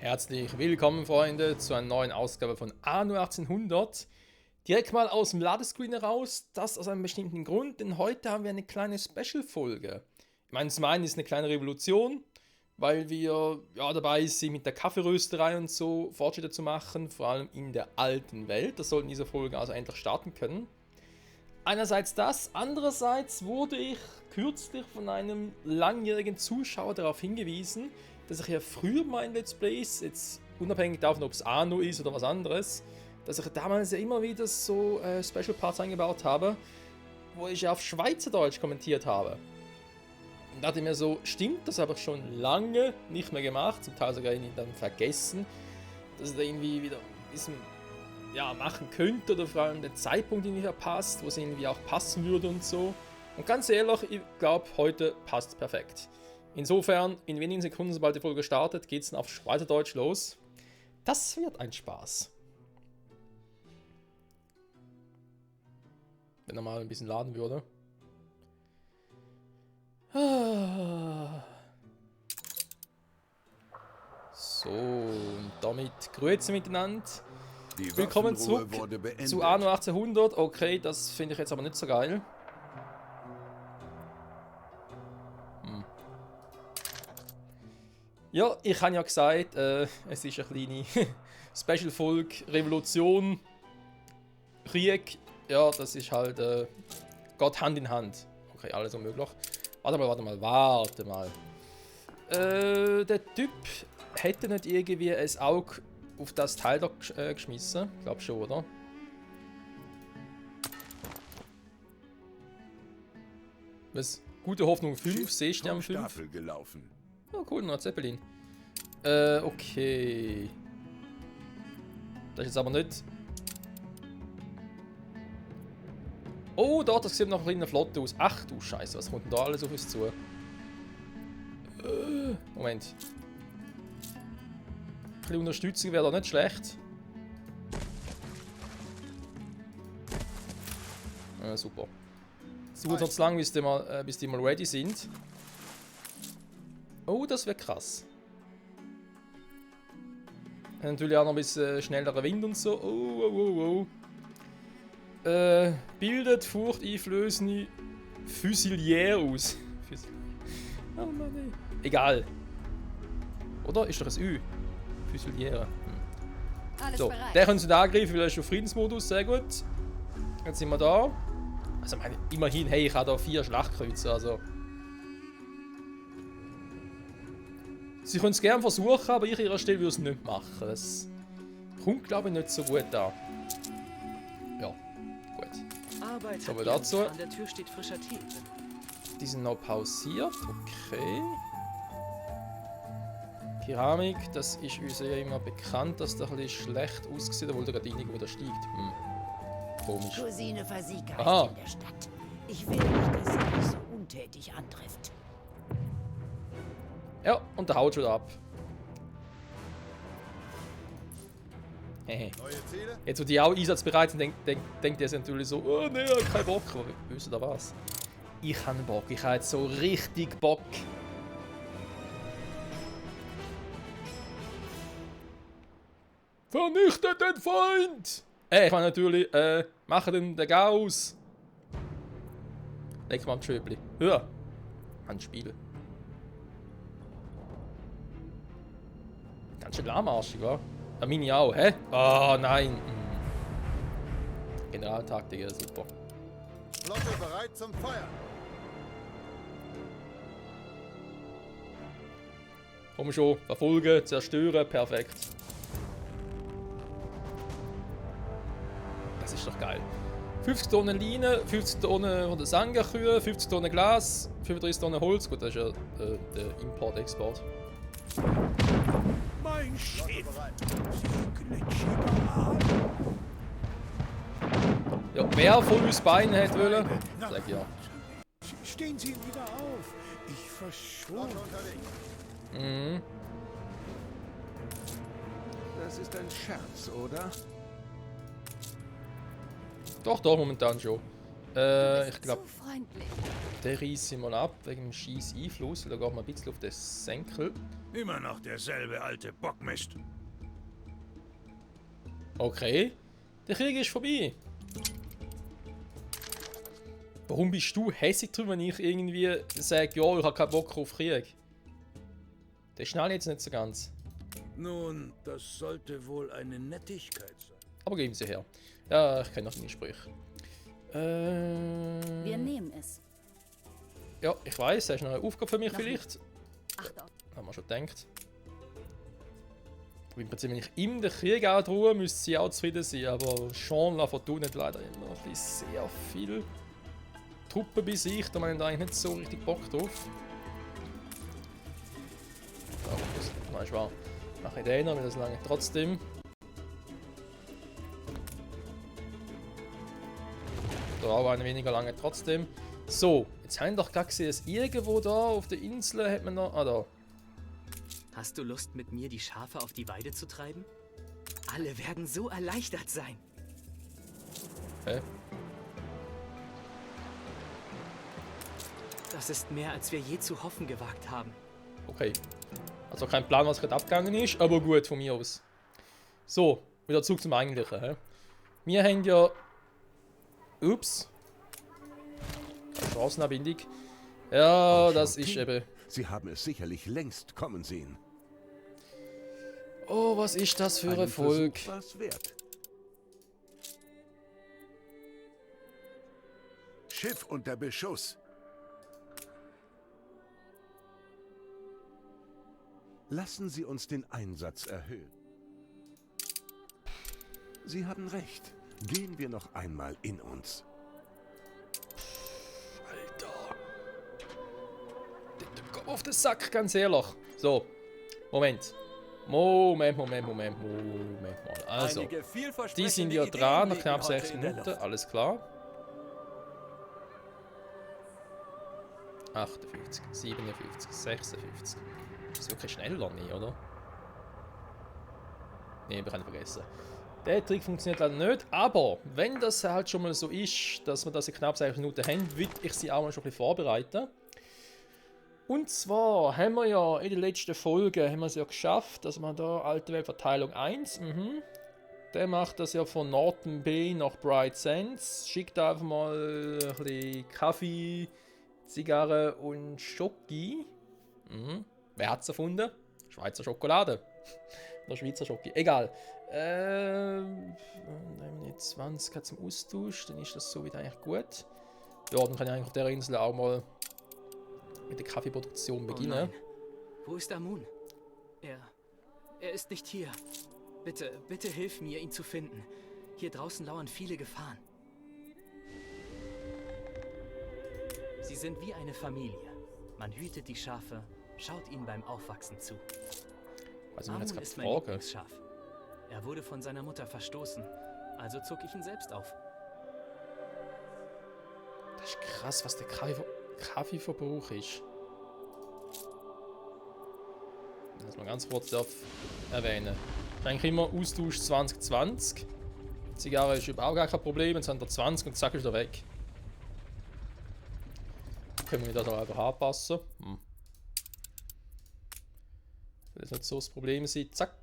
Herzlich willkommen, Freunde, zu einer neuen Ausgabe von Anno 1800. Direkt mal aus dem Ladescreen heraus, das aus einem bestimmten Grund, denn heute haben wir eine kleine Special-Folge. Ich meine, zum einen ist eine kleine Revolution, weil wir dabei sind, mit der Kaffeerösterei und so Fortschritte zu machen, vor allem in der alten Welt. Das sollten diese Folgen also endlich starten können. Einerseits das, andererseits wurde ich kürzlich von einem langjährigen Zuschauer darauf hingewiesen, dass ich ja früher mal in Let's Plays, jetzt unabhängig davon, ob es Anno ist oder was anderes, dass ich damals ja immer wieder so Special Parts eingebaut habe, wo ich ja auf Schweizerdeutsch kommentiert habe. Und dachte mir so, stimmt, das habe ich schon lange nicht mehr gemacht, zum Teil sogar irgendwie dann vergessen, dass ich da irgendwie wieder ein bisschen machen könnte oder vor allem der Zeitpunkt irgendwie verpasst, wo es irgendwie auch passen würde und so. Und ganz ehrlich, ich glaube, heute passt es perfekt. Insofern, in wenigen Sekunden, sobald die Folge startet, geht es dann auf Schweizerdeutsch los. Das wird ein Spaß. Wenn er mal ein bisschen laden würde. So, und damit grüezi miteinander. Willkommen zurück zu Anno 1800. Okay, das finde ich jetzt aber nicht so geil. Ja, ich habe ja gesagt, es ist eine kleine Special-Folge, Revolution, Krieg. Ja, das ist halt, geht Hand in Hand. Okay, alles unmöglich. Warte mal. Der Typ hätte nicht irgendwie ein Auge auf das Teil da geschmissen. Ich glaube schon, oder? Was? Gute Hoffnung 5, Seestern 5. Gelaufen. Oh cool, noch ein Zeppelin. Okay. Das ist jetzt aber nicht... Oh, dort, das sieht noch ein kleiner Flotte aus. Ach du Scheiße, was kommt denn da alles auf uns zu? Moment. Ein bisschen Unterstützung wäre da nicht schlecht. Super. Es dauert noch zu lang, bis die mal ready sind. Oh, das wäre krass. Natürlich auch noch ein bisschen schnellerer Wind und so. Oh. Bildet furchteinflößende Füsilier aus. Oh Mann, ey. Egal. Oder? Ist doch ein Ü. Füsiliere. So, der können sie angreifen, weil er ist schon Friedensmodus. Sehr gut. Jetzt sind wir da. Also, meine, immerhin, hey, ich habe da 4 Schlachtkreuzer. Also. Sie können es gerne versuchen, aber ich an ihrer Stelle würde es nicht machen. Das kommt, glaube ich, nicht so gut an. Ja, gut. So, wir dazu. An der Tür steht frischer Tee. Die sind noch pausiert. Okay. Keramik, das ist uns ja immer bekannt, dass das ein bisschen schlecht aussieht, obwohl der gerade irgendwo da steigt. Komisch. Cousine versickert Aha. in der Stadt. Ich will nicht, dass sie mich so untätig antrifft. Ja, und der haut schon ab. Hehe. Jetzt, wo die auch einsatzbereit sind, denkt er sich natürlich so, oh ne, ich hab keinen Bock. Aber wisst ihr was? Ich habe Bock, ich habe jetzt so richtig Bock. Vernichtet den Feind! Ich meine natürlich, machen den Gauss. Leg mal am Schöbli. Ja, ein Spiel. Ganz schön lahmarschig, wa? Ja, meine auch, hä? Oh nein. Generaltaktik, ja, super. Flotte bereit zum Feuer. Komm schon, verfolgen, zerstören, perfekt. Das ist doch geil. 50 Tonnen Leine, 50 Tonnen von der Sanga-Kühe, 50 Tonnen Glas, 35 Tonnen Holz. Gut, das ist ja der Import-Export. Mein Schiff. Ja, wer von uns beiden hätte wollen? Sag ja. Stehen Sie wieder auf. Ich verschwor. Das ist ein Scherz, oder? Doch, momentan schon. Ich glaube. So freundlich. Den reissen wir mal ab, wegen dem scheiß Einfluss. Da geht man ein bisschen auf den Senkel. Immer noch derselbe alte Bockmist. Okay. Der Krieg ist vorbei. Warum bist du hässig drüber, wenn ich irgendwie sage, ja, ich habe keinen Bock auf Krieg? Das schnell jetzt nicht so ganz. Nun, das sollte wohl eine Nettigkeit sein. Aber geben Sie her. Ja, ich kenne noch deine Sprüche. Wir nehmen es. Ja, ich weiß, hast du noch eine Aufgabe für mich Noch vielleicht? Achtung. Haben wir schon gedacht. Im Prinzip, wenn ich ihm den Krieg auch drohe, müsste sie auch zufrieden sein. Aber Jean Lafortune hat leider immer ein bisschen sehr viel Truppen bei sich. Da haben wir eigentlich nicht so richtig Bock drauf. Aber das nein, ist wahr. Mache ich den noch, weil das lange trotzdem. Da auch eine weniger lange trotzdem. So, jetzt haben wir doch gerade gesehen, dass irgendwo da auf der Insel hat man noch. Ah, da. Hast du Lust, mit mir die Schafe auf die Weide zu treiben? Alle werden so erleichtert sein. Hä? Das ist mehr, als wir je zu hoffen gewagt haben. Okay. Also kein Plan, was gerade abgegangen ist, aber gut von mir aus. So, wieder zurück zum Eigentlichen. Hä? Wir haben ja. Ups. Keine Straßenanbindung. Ja, das ist eben. Sie haben es sicherlich längst kommen sehen. Oh, was ist das für ein Erfolg? Versuch war's wert. Schiff unter Beschuss. Lassen Sie uns den Einsatz erhöhen. Sie haben recht. Gehen wir noch einmal in uns. Alter. Komm auf den Sack, ganz ehrlich. So, Moment. Moment mal. Also, die sind ja dran nach knapp 6 Minuten, alles klar. 58, 57, 56. Das ist wirklich schneller nicht, oder? Ne, wir können vergessen. Der Trick funktioniert leider nicht, aber wenn das halt schon mal so ist, dass wir das in knapp 6 Minuten haben, würde ich sie auch mal schon ein bisschen vorbereiten. Und zwar haben wir ja in der letzten Folge haben wir es ja geschafft, dass man da Alte Weltverteilung 1, der macht das ja von Norton Bay nach Bright Sands, schickt einfach mal ein bisschen Kaffee, Zigarre und Schoki. Wer hat es erfunden? Schweizer Schokolade. Oder Schweizer Schoki. Egal. Wenn ich 20 zum Austausch, dann ist das so wieder eigentlich gut. Ja, dann kann ich eigentlich auf der Insel auch mal mit der Kaffeeproduktion beginnen. Oh nein. Wo ist Amun? Er ist nicht hier. Bitte hilf mir, ihn zu finden. Hier draußen lauern viele Gefahren. Sie sind wie eine Familie. Man hütet die Schafe, schaut ihnen beim Aufwachsen zu. Also mir Amun jetzt gerade ist mein Frage. Lieblingsschaf. Er wurde von seiner Mutter verstoßen, also zog ich ihn selbst auf. Das ist krass, was der Kaffeeverbrauch ist. Das mal ganz kurz erwähnen. Ich denke immer Austausch 2020. Die Zigarre ist überhaupt gar kein Problem. Jetzt haben wir 20 und zack ist er weg. Können wir wieder da einfach anpassen. Das nicht so das Problem sein. Zack.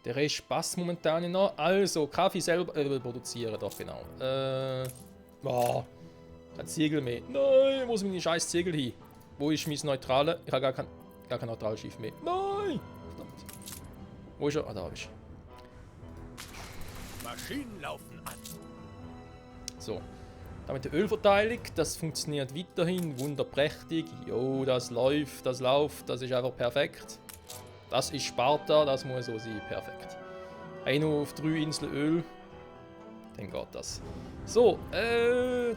Der Rest passt momentan noch. Also, Kaffee selber produzieren, doch genau. Kein Ziegel mehr. Nein, wo sind meine scheiß Ziegel hin? Wo ist mein Neutrale? Ich habe gar kein Neutralschiff mehr. Nein! Verdammt. Wo ist er? Ah, da ist er. Maschinen laufen an. So. Damit die Ölverteilung, das funktioniert weiterhin wunderprächtig. Jo, das läuft, das ist einfach perfekt. Das ist Sparta, das muss so sein, perfekt. Nur auf 3 Inseln Öl, dann geht das. So,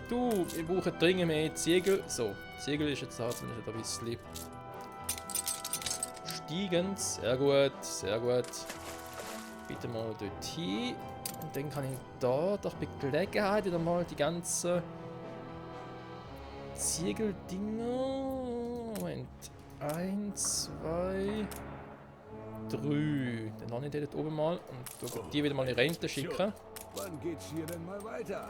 du, wir brauchen dringend mehr Ziegel. So, Ziegel ist jetzt halt ein bisschen steigend, sehr gut, sehr gut. Bitte mal dort hin. Und dann kann ich da doch bei Gelegenheit wieder mal die ganzen Ziegeldinger. Moment. 1, 2. Dann habe ich den dort oben mal und tu die wieder mal in die Rente schicken. Wann geht's hier denn mal weiter?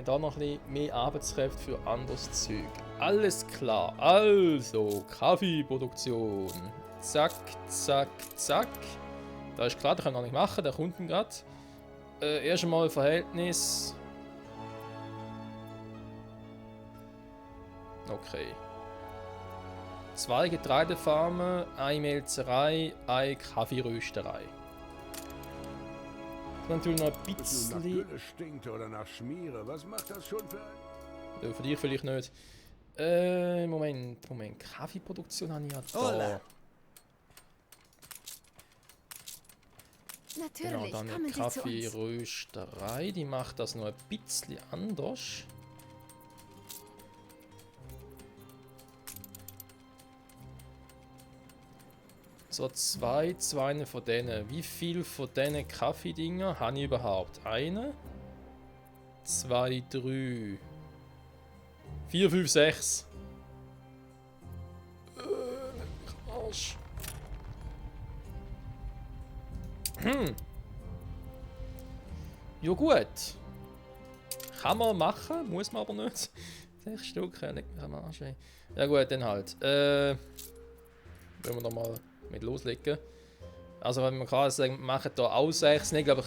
Da noch ein bisschen mehr Arbeitskräfte für anderes Zeug. Alles klar. Also, Kaffeeproduktion. Zack, zack, zack. Da ist klar, das können wir noch nicht machen, der kommt gerade. Erst einmal Verhältnis. Okay. 2 Getreidefarmen, 1 Melzerei, 1 Kaffeerösterei. Natürlich noch ein Ob du nach bisschen. Gülle stinkt oder nach Schmiere, was macht das schon für ein... Ja, für dich vielleicht nicht. Moment. Kaffeeproduktion habe ich ja da. Hola. Genau, Natürlich, dann kommen eine Sie zu uns. Kaffeerösterei. Die macht das noch ein bisschen anders. So, zwei von denen. Wie viel von diesen Kaffeedinger habe ich überhaupt? 1, 2, 3, 4, 5, 6. Arsch. Ja gut. Kann man machen, muss man aber nicht. 6 Stück, kann man anscheinend. Ja gut, dann halt. Wollen wir noch mal mit loslegen. Also wenn man kann sagen, wir machen hier auch 6. Ich glaube,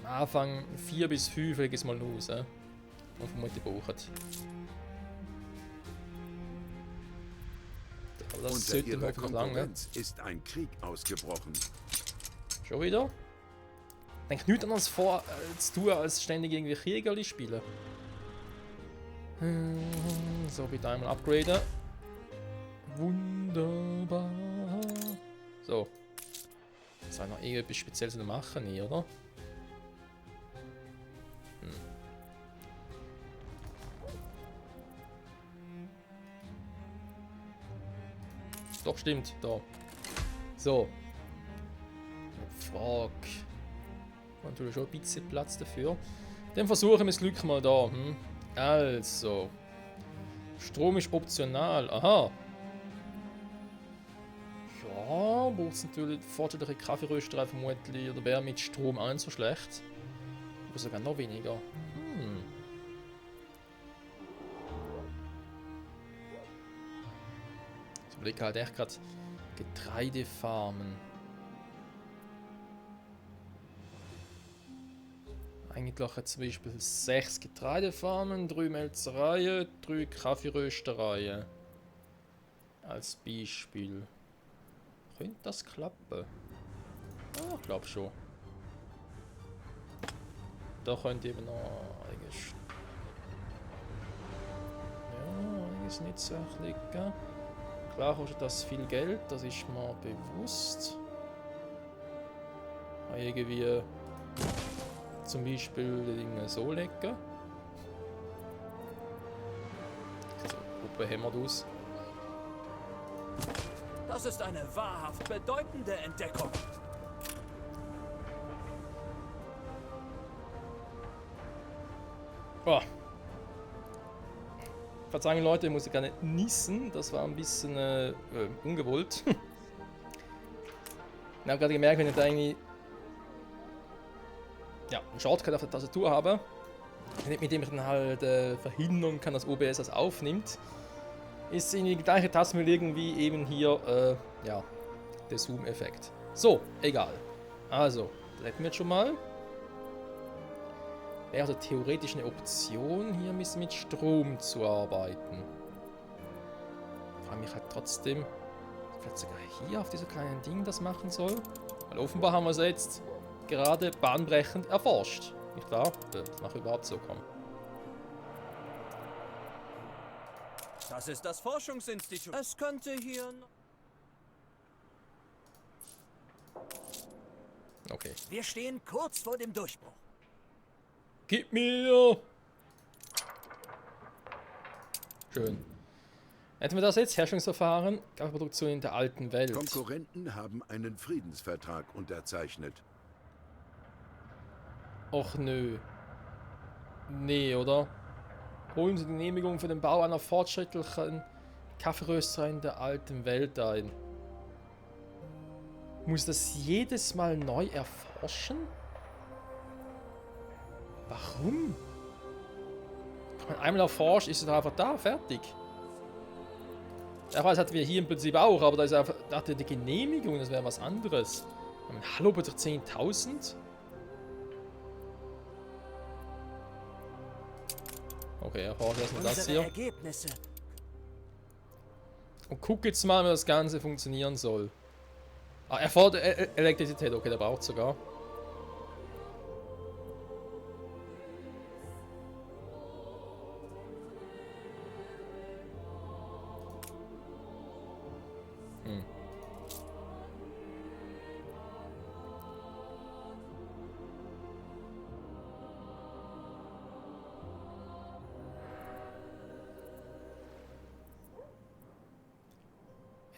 am Anfang 4 bis 5 lege ich es mal los. Und vermutlich brauchen. Aber das Unter sollte ihrer wirklich lange. Konkurrenz ist ein Krieg ausgebrochen. Schon wieder? Denk nichts anderes vor zu tun, als ständig irgendwie Kriegerli spielen. So, bitte einmal upgraden. Wunderbar. So. Soll ich noch irgendetwas Spezielles machen hier, oder? Doch, stimmt. Da. So. Frage. Natürlich schon ein bisschen Platz dafür. Dann versuchen wir das Glück mal da. Also. Strom ist optional. Aha. Ja, braucht es natürlich fortschrittliche Kaffeerösterei vermutlich. Oder wäre mit Strom auch nicht so schlecht. Aber sogar noch weniger. Ich überlege halt echt gerade Getreidefarmen. Eigentlich zum Beispiel 6 Getreidefarmen, 3 Melzereien, 3 Kaffeeröstereien. Als Beispiel. Könnte das klappen? Ah, ich glaube schon. Da könnte eben noch einiges. Ja, einiges nicht so liegen. Klar kostet das viel Geld, das ist mir bewusst. Irgendwie. Zum Beispiel die Dinge so legen. So, Gruppe hämmert aus. Das ist eine wahrhaft bedeutende Entdeckung. Oh. Verzeihen Leute, ich muss gar nicht niesen. Das war ein bisschen ungewollt. Ich habe gerade gemerkt, wenn ich da irgendwie einen Shortcut auf der Tastatur habe, mit dem ich dann halt verhindern kann, dass OBS das aufnimmt, ist in die gleiche Taste irgendwie eben hier der Zoom-Effekt. So, egal. Also, das hätten wir jetzt schon mal. Wäre also theoretisch eine Option, hier ein bisschen mit Strom zu arbeiten. Ich frage mich halt trotzdem, vielleicht sogar hier auf diesem kleinen Ding das machen soll. Weil offenbar haben wir es jetzt gerade bahnbrechend erforscht. Nicht wahr? Das macht überhaupt so kommen. Das ist das Forschungsinstitut. Es könnte hier... Okay. Wir stehen kurz vor dem Durchbruch. Gib mir! Schön. Hätten wir das jetzt? Herstellungsverfahren, Kaffeeproduktion in der alten Welt. Konkurrenten haben einen Friedensvertrag unterzeichnet. Och nö. Nee, oder? Holen Sie die Genehmigung für den Bau einer fortschrittlichen Kaffeeröster in der alten Welt ein. Muss das jedes Mal neu erforschen? Warum? Wenn man einmal erforscht, ist es doch einfach da, fertig. Ich weiß, hatten wir hier im Prinzip auch, aber da ist einfach da die Genehmigung, das wäre was anderes. Hallo, bitte 10.000? Okay, erforsche erstmal das hier. Ergebnisse. Und guck jetzt mal, wie das Ganze funktionieren soll. Ah, er fordert Elektrizität, okay, der braucht sogar.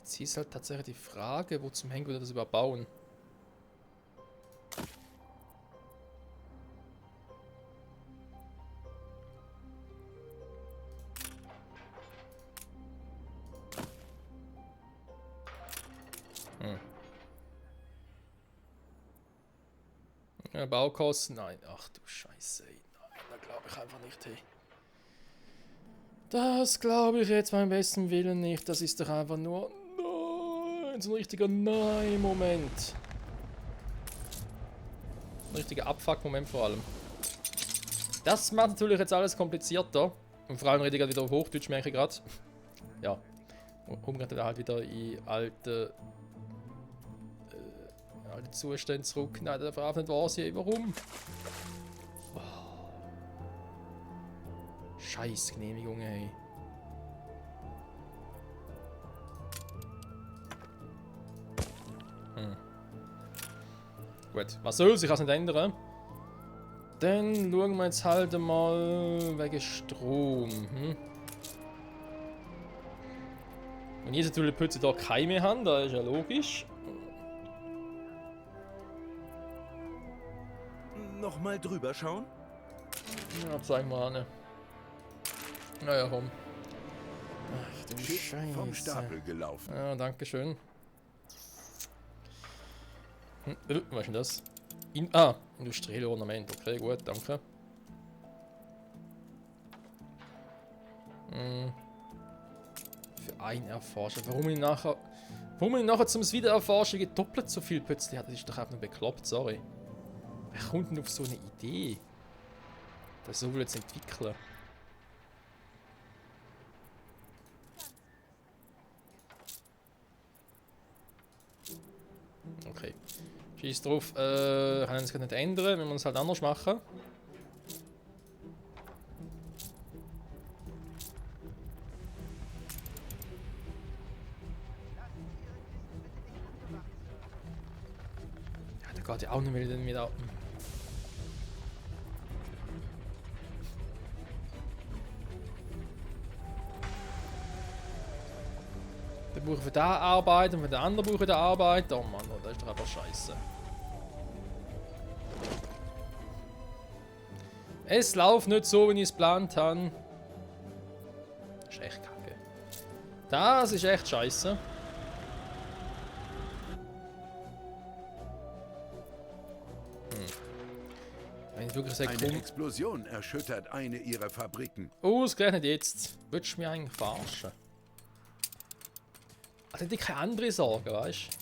Jetzt ist halt tatsächlich die Frage, wo zum Henker wir das überbauen. Ja, Baukosten? Nein, ach du Scheiße. Nein, da glaube ich einfach nicht, hey. Das glaube ich jetzt beim besten Willen nicht. Das ist doch einfach nur... Nein, so ein richtiger Nein-Moment. Ein richtiger Abfuck-Moment vor allem. Das macht natürlich jetzt alles komplizierter. Und vor allem rede ich gerade wieder auf Hochdeutsch, merke ich gerade. Ja. Umgeht dann halt wieder in alte Zustände zurück. Nein, der darf nicht wahr sein. Warum? Oh. Scheiß Genehmigung, ey. Gut, was soll's? Ich kann es nicht ändern. Dann schauen wir jetzt halt mal wegen Strom. Wenn diese Tulipötze da keine haben, das ist ja logisch. Nochmal drüber schauen? Ja, zeig mal an. Naja, komm. Ach du Schiff Scheiße. vom Stapel gelaufen. Ja, danke schön. Was ist denn das? Industrielle Ornament. Okay, gut, danke. Für ein Erforschen. Warum ich nachher zum Wiedererforschen doppelt so viel plötzlich hat, das ist doch einfach nur bekloppt, sorry. Wer kommt denn auf so eine Idee? Das so will jetzt entwickeln. Okay. Scheiß drauf. Kann ich das nicht ändern, wenn wir es halt anders machen. Ja, da geht ja auch nicht mehr mit ab. Der braucht für da Arbeit und für den anderen braucht er Arbeit. Oh Mann, das ist doch einfach scheiße. Es läuft nicht so, wie ich es geplant habe. Das ist echt kacke. Das ist echt scheiße. Wenn ich wirklich sage, Eine Explosion erschüttert eine ihrer Fabriken. Ausgerechnet jetzt. Würdest du mich eigentlich verarschen? Also hätte ich keine andere Sorgen, weißt du?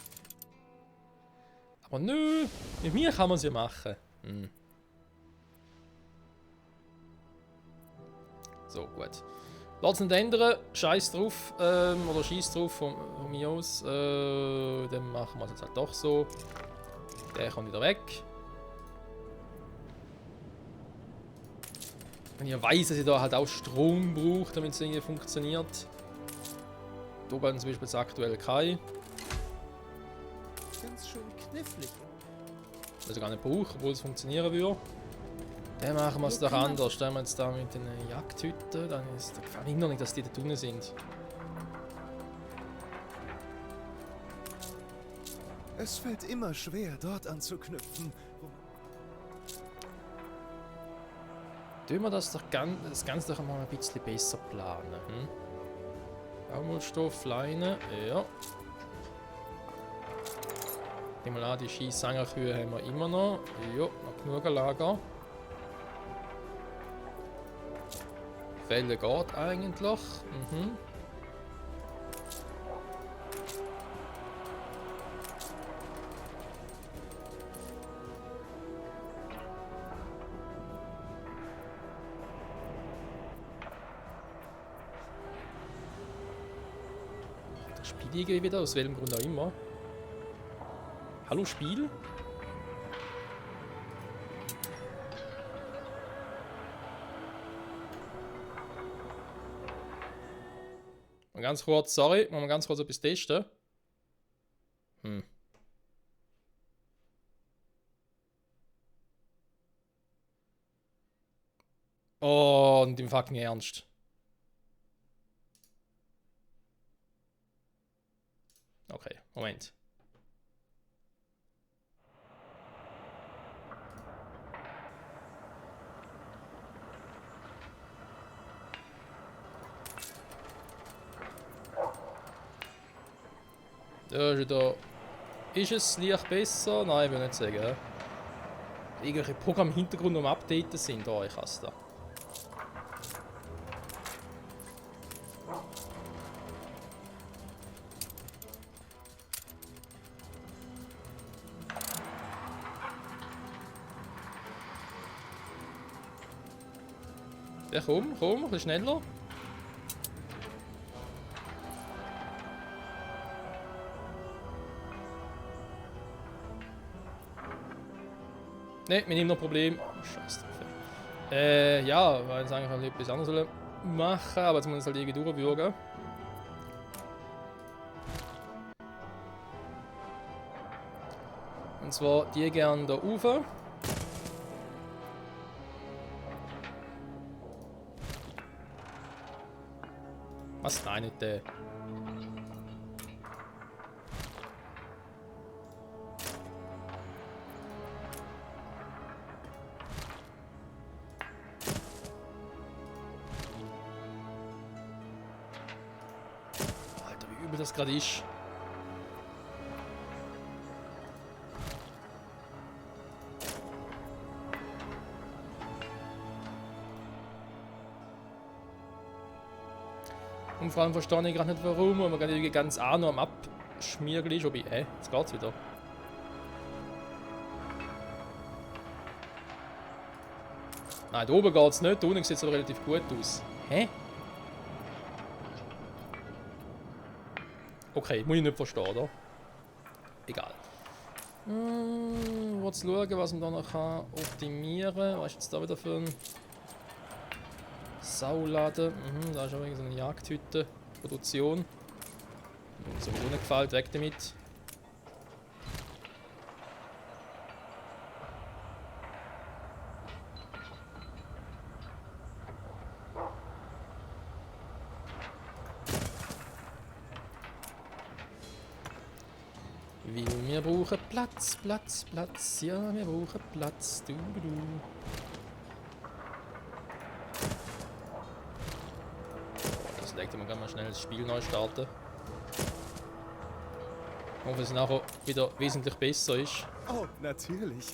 Aber nö, mit mir kann man es ja machen. So, gut. Lass es nicht ändern, scheiß drauf, oder scheiß drauf von mir aus. Dann machen wir es jetzt halt doch so. Der kommt wieder weg. Wenn ihr weiss, dass ihr da halt auch Strom braucht, damit es irgendwie funktioniert. Da oben zum Beispiel jetzt aktuell kein. Ganz schön knifflig. Also gar nicht braucht, obwohl es funktionieren würde. Dann machen wir es doch anders. Stellen wir jetzt da mit den Jagdhütten. Dann ist es gefällt mir nicht, dass die da drinnen sind. Es fällt immer schwer, dort anzuknüpfen. Tun wir das Ganze doch mal ein bisschen besser planen. Baumwollstoff, Leine, ja. Nehmen wir an, die Scheissangerkühe haben wir immer noch. Ja, noch genug Lager. Fälle geht eigentlich. Mhm. Das Spiel irgendwie wieder, aus welchem Grund auch immer. Hallo Spiel? Mal ganz kurz, sorry, mal ganz kurz etwas testen. Oh, und im fucking Ernst. Okay, Moment. Da ist wieder. Ist es Licht besser? Nein, ich will nicht sagen. Irgendwelche Programme im Hintergrund am Updaten sind. Oh, ich hasse das. Ja, komm, ein bisschen schneller. Ne, wir nehmen noch Problem. Oh, Scheiße. Ja, weil jetzt eigentlich etwas anderes machen, aber jetzt muss ich halt irgendwie durchwürgen. Und zwar die gerne da rauf. Was? Nein, nicht der. Alter, wie übel das gerade ist. Und vor allem verstehe ich gerade nicht warum, weil man gerade irgendwie ganz auch noch am Abschmiergeln ist. Wobei, jetzt geht's wieder. Nein, da oben geht's nicht, da unten sieht es aber relativ gut aus. Hä? Okay, muss ich nicht verstehen, oder? Egal. Ich wollte schauen, was man da noch optimieren kann. Was ist jetzt da wieder für ein Sauladen? Da ist auch so eine Jagdhütte. Produktion. Sowieso nicht gefällt, weg damit. Weil wir brauchen Platz, Platz, Platz. Ja, wir brauchen Platz. Du. Das legt man mal schnell das Spiel neu starten. Ich hoffe, dass es nachher wieder wesentlich besser ist. Oh, natürlich.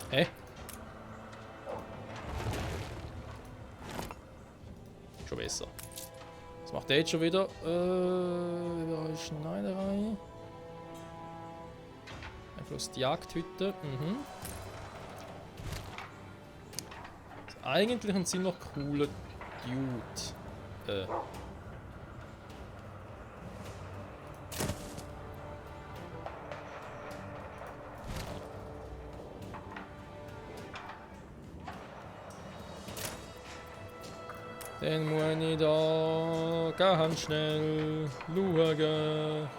Hä? Schon besser. Was macht der jetzt schon wieder? Schneiderei. Einfluss die Jagdhütte. Ist eigentlich ein ziemlich cooler Dude. Dann muss ich da ganz schnell schauen.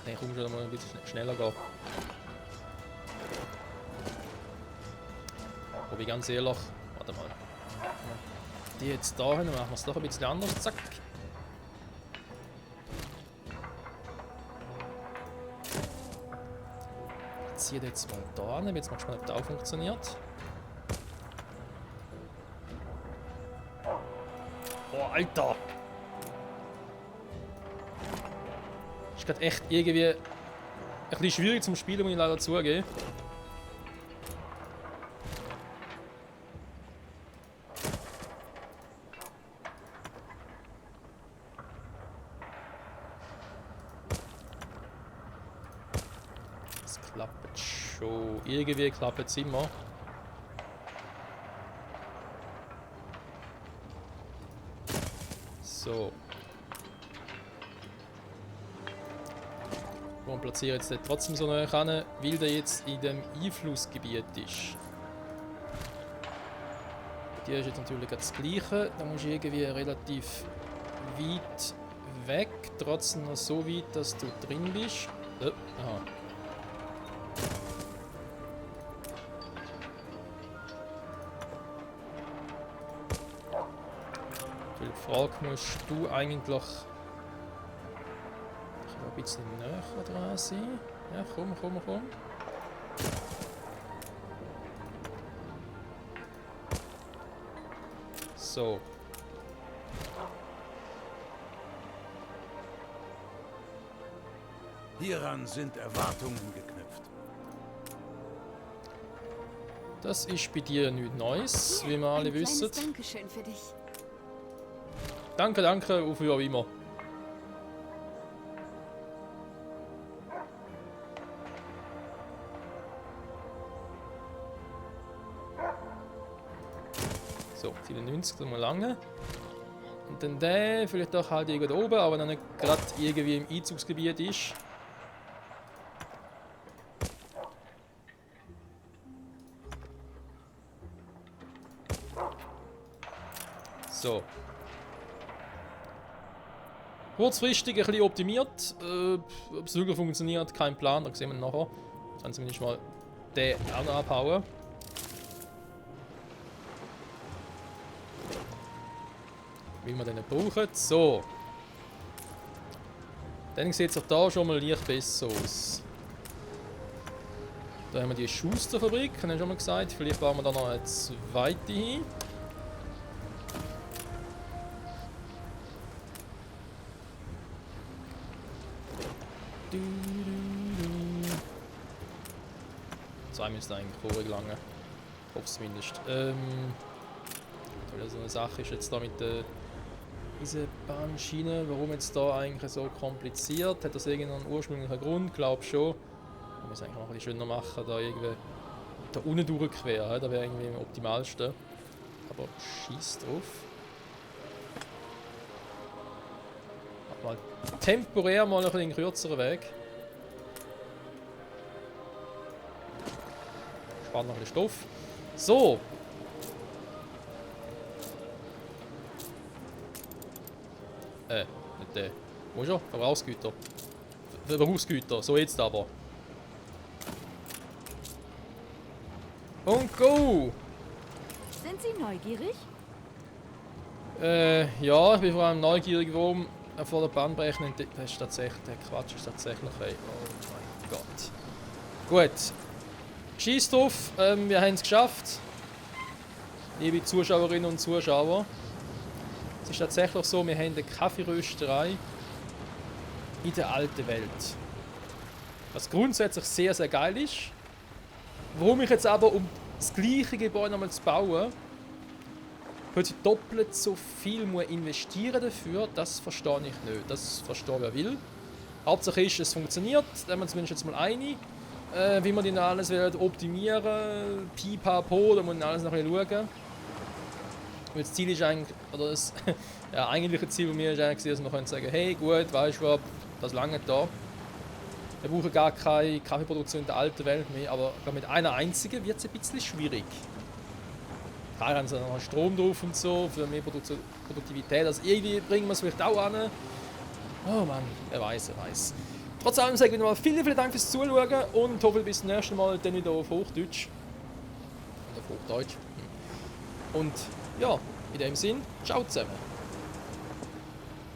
Nein, komm schon mal ein bisschen schneller gehen. Wobei ganz ehrlich, warte mal. Die jetzt da hin, machen wir es doch ein bisschen anders. Zack. platziere jetzt mal da an. Jetzt mal gespannt, ob das auch funktioniert. Oh, Alter! Ist gerade echt irgendwie ein bisschen schwierig zum Spielen, muss ich leider zugeben. Das klappt schon. Irgendwie klappt es immer. So. Warum platziere ich jetzt trotzdem so eine Kanne? Weil der jetzt in dem Einflussgebiet ist. Die ist jetzt natürlich das Gleiche. Da muss ich irgendwie relativ weit weg. Trotzdem noch so weit, dass du drin bist. Aha. Die Frage, musst du eigentlich ein bisschen näher dran sein? Ja, komm. So. Hieran sind Erwartungen geknüpft. Das ist bei dir nichts Neues, wie wir alle wissen. Dankeschön für dich. Danke, auf wie auch immer. So, 94, das mal lange. Und dann der, vielleicht doch halt irgendwo oben, aber dann nicht gerade irgendwie im Einzugsgebiet ist. So. Kurzfristig ein bisschen optimiert. Ob es wirklich funktioniert, kein Plan, da sehen wir nachher. Dann zumindest mal den auch noch abhauen. Wie wir den nicht brauchen. So. Dann sieht es auch da schon mal leicht besser aus. Da haben wir die Schusterfabrik, habe ich schon mal gesagt. Vielleicht bauen wir da noch eine zweite hin. Zwei müssten eigentlich vorig lange. Ich hoffe es zumindest. So eine Sache ist jetzt da mit der Eisenbahnschiene. Warum jetzt da eigentlich so kompliziert? Hat das irgendeinen ursprünglichen Grund? Glaube schon. Wir müssen eigentlich noch ein bisschen schöner machen, da irgendwie da unten durchqueren. Da wäre irgendwie am optimalsten. Aber schieß drauf. Mal temporär mal ein bisschen einen kürzeren Weg. Spart noch ein bisschen Stoff. So. Nicht der. Wo ist er? Verbrauchsgüter. Verbrauchsgüter. So jetzt aber. Und go! Sind Sie neugierig? Ja, ich bin vor allem neugierig, warum vor der Bahnbrechung entdeckt. Das ist tatsächlich, der Quatsch ist tatsächlich ein. Oh mein Gott. Gut. Scheiß drauf, wir haben es geschafft. Liebe Zuschauerinnen und Zuschauer. Es ist tatsächlich so, wir haben eine Kaffeerösterei in der alten Welt. Was grundsätzlich sehr, sehr geil ist. Warum ich jetzt aber, um das gleiche Gebäude nochmal zu bauen, plötzlich doppelt so viel muss investieren dafür, das verstehe ich nicht. Das verstehe wer will. Hauptsache ist, es funktioniert. Da haben wir zumindest jetzt mal eine. Wie man den alles optimieren, pipapo, da muss man alles noch schauen. Und das Ziel ist eigentlich, oder das ja, eigentliche Ziel von mir ist eigentlich, dass wir können sagen, hey gut, weißt du was, das lange da. Wir brauchen gar keine Kaffeeproduktion in der alten Welt mehr, aber mit einer einzigen wird es ein bisschen schwierig. Klar haben sie noch Strom drauf und so, für mehr Produktivität, also irgendwie bringen wir es vielleicht auch an. Oh Mann, wer weiß. Trotz allem sage ich nochmal vielen Dank fürs Zuschauen und hoffe bis zum nächsten Mal dann wieder auf Hochdeutsch. Oder auf Hochdeutsch. Und ja, in dem Sinn, ciao zusammen.